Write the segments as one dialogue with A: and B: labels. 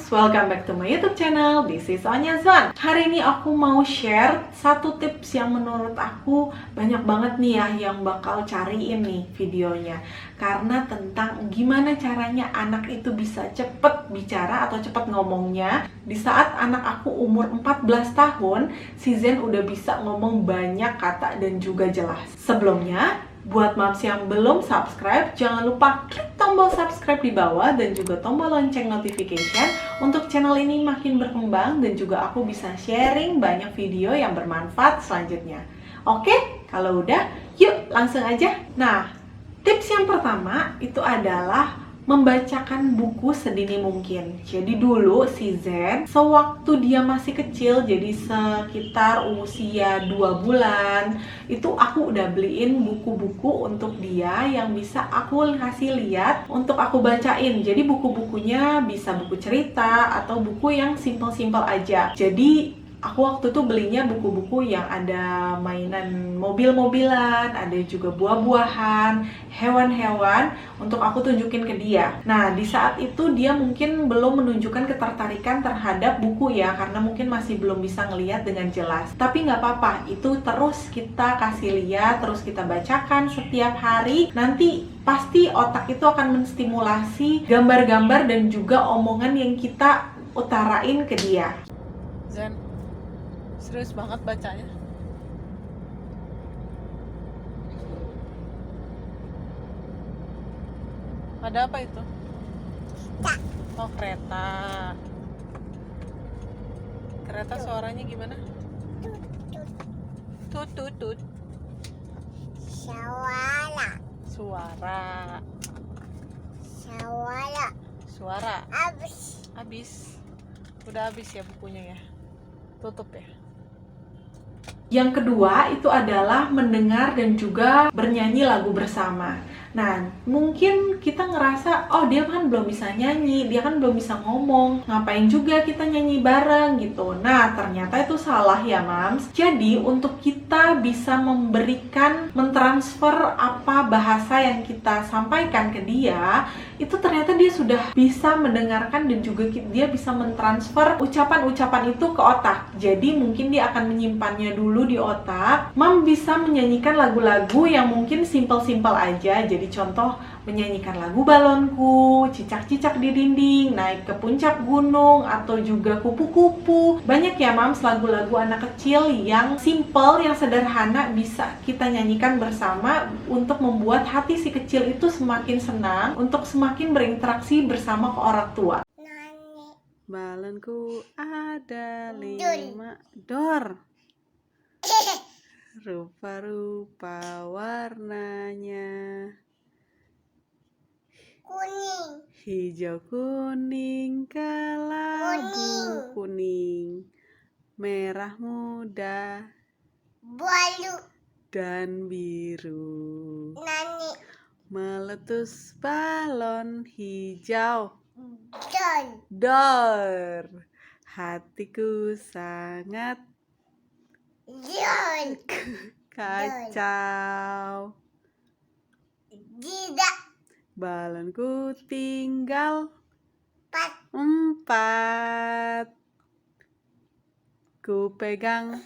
A: Moms, welcome back to my YouTube channel. This is Onya Zwan. Hari ini aku mau share satu tips yang menurut aku banyak banget nih ya yang bakal cariin nih videonya. Karena tentang gimana caranya anak itu bisa cepet bicara atau cepet ngomongnya. Di saat anak aku umur 14 tahun, si Zen udah bisa ngomong banyak kata dan juga jelas. Sebelumnya, buat moms yang belum subscribe, jangan lupa klik tombol subscribe di bawah dan juga tombol lonceng notification untuk channel ini makin berkembang dan juga aku bisa sharing banyak video yang bermanfaat selanjutnya. Oke, kalau udah, yuk langsung aja. Nah, tips yang pertama itu adalah membacakan buku sedini mungkin. Jadi dulu si Zen, sewaktu dia masih kecil, jadi sekitar usia 2 bulan, itu aku udah beliin buku-buku untuk dia yang bisa aku kasih lihat untuk aku bacain. Jadi buku-bukunya bisa buku cerita atau buku yang simple-simple aja. Jadi aku waktu itu belinya buku-buku yang ada mainan mobil-mobilan, ada juga buah-buahan, hewan-hewan untuk aku tunjukin ke dia. Nah, di saat itu dia mungkin belum menunjukkan ketertarikan terhadap buku ya, karena mungkin masih belum bisa ngelihat dengan jelas. Tapi nggak apa-apa, itu terus kita kasih lihat, terus kita bacakan setiap hari. Nanti pasti otak itu akan menstimulasi gambar-gambar dan juga omongan yang kita utarain ke dia.
B: Zen, serius banget bacanya. Ada apa itu? Oh, kereta. Kereta suaranya gimana? Tut tut tut.
C: Suara.
B: Suara.
C: Suara.
B: Suara.
C: Abis.
B: Habis. Udah habis ya bukunya ya. Tutup ya.
A: Yang kedua itu adalah mendengar dan juga bernyanyi lagu bersama. Nah, mungkin kita ngerasa, oh dia kan belum bisa nyanyi, dia kan belum bisa ngomong, ngapain juga kita nyanyi bareng gitu. Nah, ternyata itu salah ya Mams. Jadi, untuk kita bisa memberikan, mentransfer apa bahasa yang kita sampaikan ke dia, itu ternyata dia sudah bisa mendengarkan dan juga dia bisa mentransfer ucapan-ucapan itu ke otak. Jadi, mungkin dia akan menyimpannya dulu di otak. Mam bisa menyanyikan lagu-lagu yang mungkin simple-simple aja. Jadi contoh menyanyikan lagu balonku, cicak-cicak di dinding, naik ke puncak gunung, atau juga kupu-kupu. Banyak ya Mams lagu-lagu anak kecil yang simple, yang sederhana bisa kita nyanyikan bersama untuk membuat hati si kecil itu semakin senang untuk semakin berinteraksi bersama ke orang tua.
C: Nani.
B: Balonku ada 5 dor. Rupa-rupa warnanya.
C: Kuning.
B: Hijau, kuning, kelabu kuning, merah muda,
C: Balu.
B: dan biru.
C: Nani.
B: Meletus balon hijau.
C: Don.
B: Dor. Hatiku sangat
C: Don.
B: kacau.
C: Tidak.
B: Balonku tinggal
C: Pat.
B: 4. Ku pegang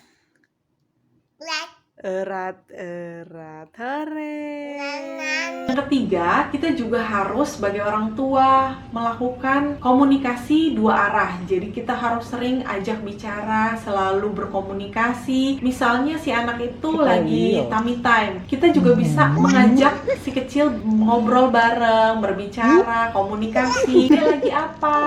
C: Lat.
B: erat-erat. Hore.
A: Yang ketiga, kita juga harus sebagai orang tua melakukan komunikasi dua arah. Jadi kita harus sering ajak bicara, selalu berkomunikasi. Misalnya si anak itu lagi tummy time, kita juga bisa mengajak si kecil ngobrol bareng, berbicara, komunikasi. Dia lagi apa?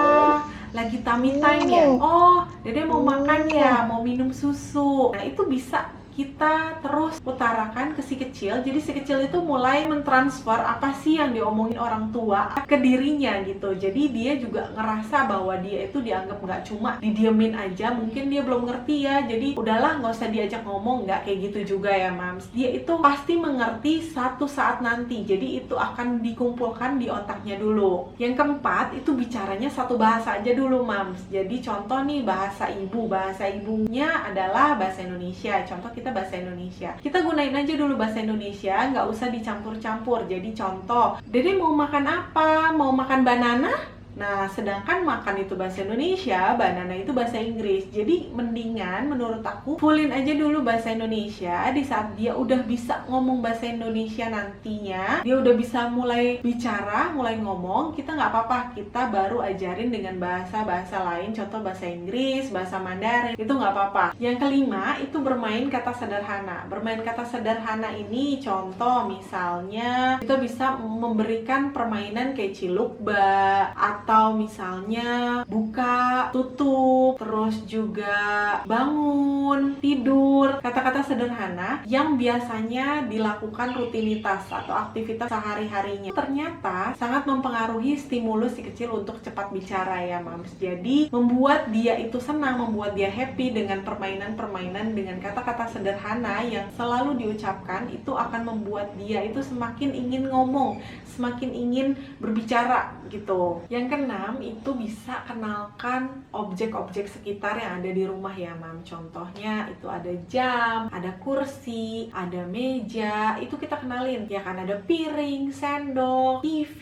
A: Lagi tummy time ya? Oh, Dede mau makan ya, mau minum susu. Nah, itu bisa kita terus utarakan ke si kecil. Jadi si kecil itu mulai mentransfer apa sih yang diomongin orang tua ke dirinya gitu. Jadi dia juga ngerasa bahwa dia itu dianggap nggak cuma didiemin aja. Mungkin dia belum ngerti ya, jadi udahlah nggak usah diajak ngomong. Nggak kayak gitu juga ya Mams. Dia itu pasti mengerti satu saat nanti. Jadi itu akan dikumpulkan di otaknya dulu. Yang keempat itu bicaranya satu bahasa aja dulu Mams. Jadi contoh nih bahasa ibu. Bahasa ibunya adalah bahasa Indonesia. Contoh kita bahasa Indonesia. Kita gunain aja dulu bahasa Indonesia, nggak usah dicampur-campur. Jadi contoh, Dede mau makan apa? Mau makan banana? Nah, sedangkan makan itu bahasa Indonesia, banana itu bahasa Inggris. Jadi mendingan menurut aku fullin aja dulu bahasa Indonesia. Di saat dia udah bisa ngomong bahasa Indonesia nantinya, dia udah bisa mulai bicara, mulai ngomong, kita nggak apa-apa, kita baru ajarin dengan bahasa-bahasa lain, contoh bahasa Inggris, bahasa Mandarin, itu nggak apa-apa. Yang kelima itu bermain kata sederhana. Bermain kata sederhana ini contoh misalnya kita bisa memberikan permainan kayak cilukba, atau misalnya buka, tutup, terus juga bangun, tidur. Kata-kata sederhana yang biasanya dilakukan rutinitas atau aktivitas sehari-harinya ternyata sangat mempengaruhi stimulus si kecil untuk cepat bicara ya Mams. Jadi membuat dia itu senang, membuat dia happy dengan permainan-permainan dengan kata-kata sederhana yang selalu diucapkan, itu akan membuat dia itu semakin ingin ngomong, semakin ingin berbicara gitu. Yang keenam itu bisa kenalkan objek-objek sekitar yang ada di rumah ya Mam. Contohnya itu ada jam, ada kursi, ada meja, itu kita kenalin ya kan, ada piring, sendok, TV,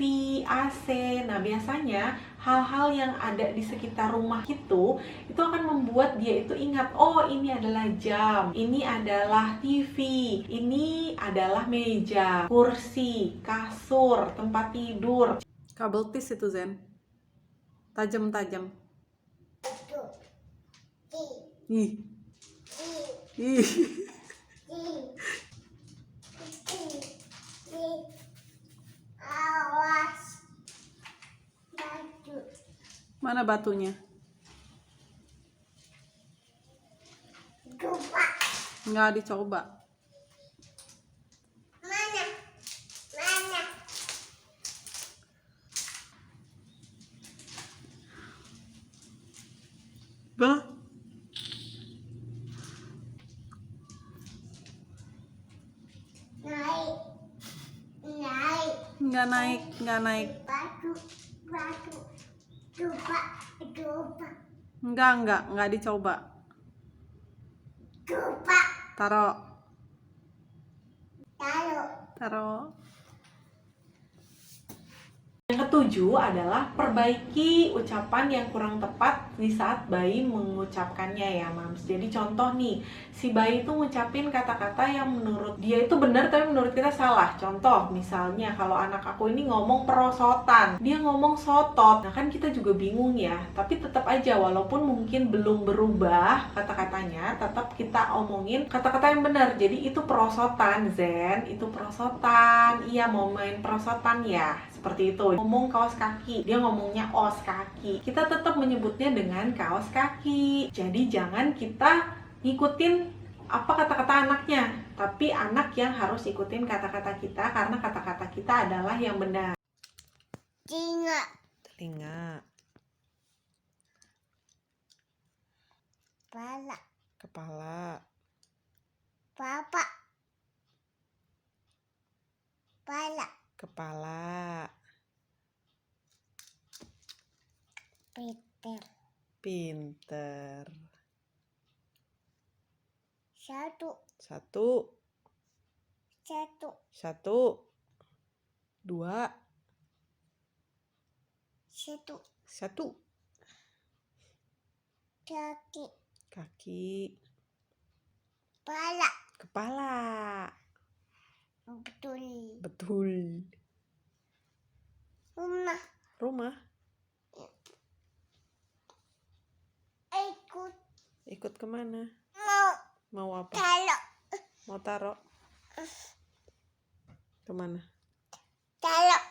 A: AC. Nah biasanya hal-hal yang ada di sekitar rumah itu akan membuat dia itu ingat, oh ini adalah jam, ini adalah TV, ini adalah meja, kursi, kasur, tempat tidur.
B: Kabel tis itu Zen. Tajam-tajam. Ih. Ih.
C: Awas. Batu.
B: Mana batunya?
C: Coba.
B: Nggak dicoba.
C: Mana? Mana?
B: Bah.
C: Naik. Naik.
B: Nggak naik, nggak naik.
C: Batu. Batu. Coba. Coba.
B: Nggak dicoba.
C: Coba.
B: Taruh.
C: Taruh.
B: Taruh.
A: Yang ketujuh adalah perbaiki ucapan yang kurang tepat di saat bayi mengucapkannya ya Mams. Jadi contoh nih, si bayi itu ngucapin kata-kata yang menurut dia itu benar tapi menurut kita salah. Contoh misalnya kalau anak aku ini ngomong perosotan, dia ngomong sotot. Nah kan kita juga bingung ya, tapi tetap aja walaupun mungkin belum berubah kata-katanya, tetap kita omongin kata-kata yang benar. Jadi itu perosotan Zen, itu perosotan. Iya mau main perosotan ya, seperti itu. Ngomong kaos kaki, dia ngomongnya os kaki, kita tetap menyebutnya dengan kaos kaki. Jadi jangan kita ngikutin apa kata-kata anaknya, tapi anak yang harus ikutin kata-kata kita karena kata-kata kita adalah yang benar.
C: Telinga.
B: Telinga.
C: Kepala.
B: Kepala.
C: Papa. Kepala.
B: Kepala.
C: Peter.
B: Pinter.
C: Satu.
B: Satu.
C: Satu.
B: Satu. Dua.
C: Satu.
B: Satu.
C: Kaki.
B: Kaki.
C: Kepala.
B: Kepala.
C: Betul.
B: Betul.
C: Rumah.
B: Rumah.
C: Ikut.
B: Ikut kemana?
C: Mau.
B: Mau apa?
C: Taruh.
B: Mau taruh? Kemana?
C: Taruh.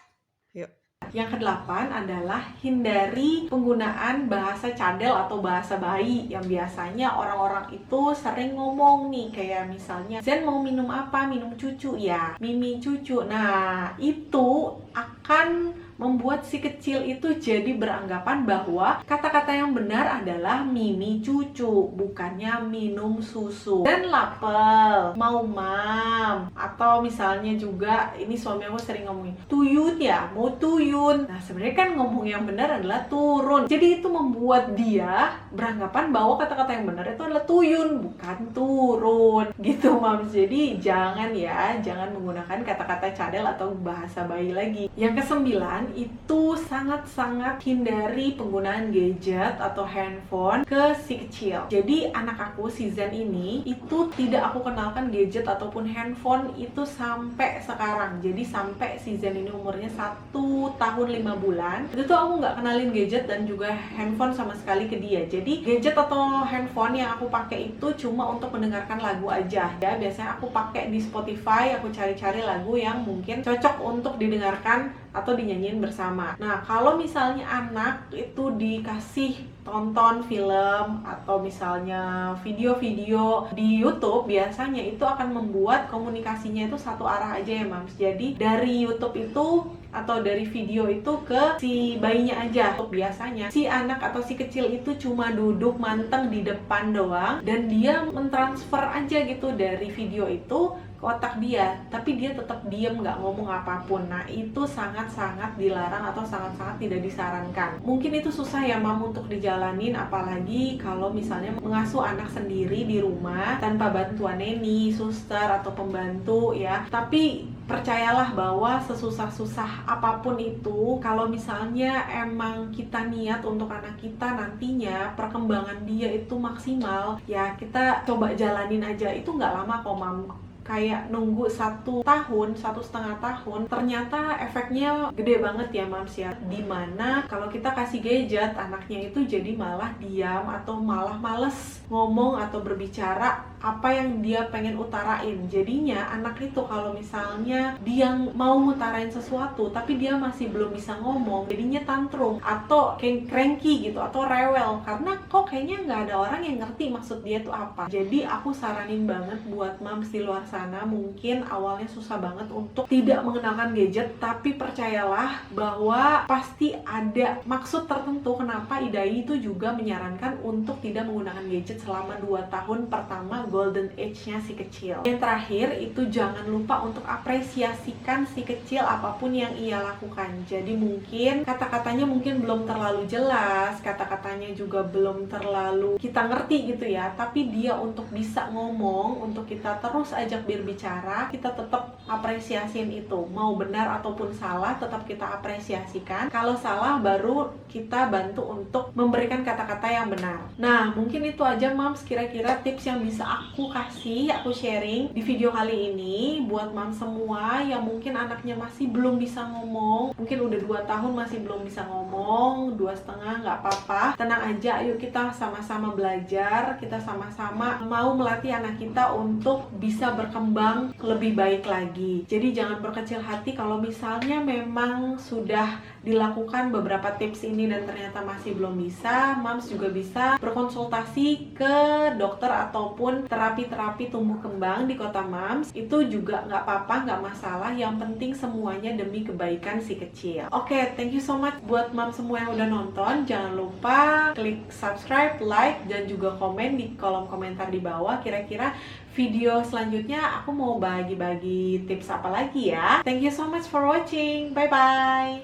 B: Yuk.
A: Yang kedelapan adalah hindari penggunaan bahasa cadel atau bahasa bayi yang biasanya orang-orang itu sering ngomong nih, kayak misalnya Zen mau minum apa? Minum cucu ya, mimi cucu. Nah itu akan membuat si kecil itu jadi beranggapan bahwa kata-kata yang benar adalah mimi cucu, bukannya minum susu. Dan lapel, mau mam, atau misalnya juga ini suami aku sering ngomongin tuyun ya, mau tuyun. Nah sebenarnya kan ngomong yang benar adalah turun. Jadi itu membuat dia beranggapan bahwa kata-kata yang benar itu adalah tuyun, bukan turun gitu Mams. Jadi jangan ya, jangan menggunakan kata-kata cadel atau bahasa bayi lagi. Yang kesembilan itu sangat-sangat hindari penggunaan gadget atau handphone ke si kecil. Jadi anak aku, si Zen ini, itu tidak aku kenalkan gadget ataupun handphone itu sampai sekarang. Jadi sampai si Zen ini umurnya 1 tahun 5 bulan, itu tuh aku nggak kenalin gadget dan juga handphone sama sekali ke dia. Jadi gadget atau handphone yang aku pakai itu cuma untuk mendengarkan lagu aja ya. Biasanya aku pakai di Spotify, aku cari-cari lagu yang mungkin cocok untuk didengarkan atau dinyanyiin bersama. Nah, kalau misalnya anak itu dikasih tonton film atau misalnya video-video di YouTube, biasanya itu akan membuat komunikasinya itu satu arah aja ya Mams. Jadi dari YouTube itu atau dari video itu ke si bayinya aja. Biasanya si anak atau si kecil itu cuma duduk manteng di depan doang dan dia mentransfer aja gitu dari video itu ke otak dia, tapi dia tetap diam, nggak ngomong apapun. Nah, itu sangat-sangat dilarang atau sangat-sangat tidak disarankan. Mungkin itu susah ya Mam untuk dijalanin, apalagi kalau misalnya mengasuh anak sendiri di rumah tanpa bantuan neni, suster atau pembantu ya. Tapi percayalah bahwa sesusah-susah apapun itu, kalau misalnya emang kita niat untuk anak kita nantinya perkembangan dia itu maksimal, ya kita coba jalanin aja. Itu nggak lama kok Mam. Kayak nunggu 1 tahun, 1,5 tahun, ternyata efeknya gede banget ya Mams ya. Dimana kalau kita kasih gadget, anaknya itu jadi malah diam atau malah males ngomong atau berbicara apa yang dia pengen utarain. Jadinya anak itu kalau misalnya dia mau ngutarain sesuatu tapi dia masih belum bisa ngomong, jadinya tantrum atau kayak cranky gitu atau rewel karena kok kayaknya nggak ada orang yang ngerti maksud dia itu apa. Jadi aku saranin banget buat Mams di luar sana, mungkin awalnya susah banget untuk tidak mengenalkan gadget, tapi percayalah bahwa pasti ada maksud tertentu kenapa IDAI itu juga menyarankan untuk tidak menggunakan gadget selama 2 tahun pertama golden age-nya si kecil. Yang terakhir itu jangan lupa untuk apresiasikan si kecil apapun yang ia lakukan. Jadi mungkin kata-katanya mungkin belum terlalu jelas, kata-katanya juga belum terlalu kita ngerti gitu ya, tapi dia untuk bisa ngomong, untuk kita terus ajak berbicara, kita tetap apresiasiin itu. Mau benar ataupun salah tetap kita apresiasikan. Kalau salah baru kita bantu untuk memberikan kata-kata yang benar. Nah, mungkin itu aja Mams kira-kira tips yang bisa aku sharing di video kali ini buat Mams semua yang mungkin anaknya masih belum bisa ngomong, mungkin udah 2 tahun masih belum bisa ngomong, 2,5 nggak apa-apa, tenang aja, yuk kita sama-sama belajar, kita sama-sama mau melatih anak kita untuk bisa berkembang lebih baik lagi. Jadi jangan berkecil hati kalau misalnya memang sudah dilakukan beberapa tips ini dan ternyata masih belum bisa. Mams juga bisa berkonsultasi ke dokter ataupun terapi-terapi tumbuh kembang di kota Mams. Itu juga nggak apa-apa, nggak masalah. Yang penting semuanya demi kebaikan si kecil. Oke, thank you so much buat Mams semua yang udah nonton. Jangan lupa klik subscribe, like, dan juga komen di kolom komentar di bawah. Kira-kira video selanjutnya aku mau bagi-bagi tips apa lagi ya. Thank you so much for watching. Bye-bye.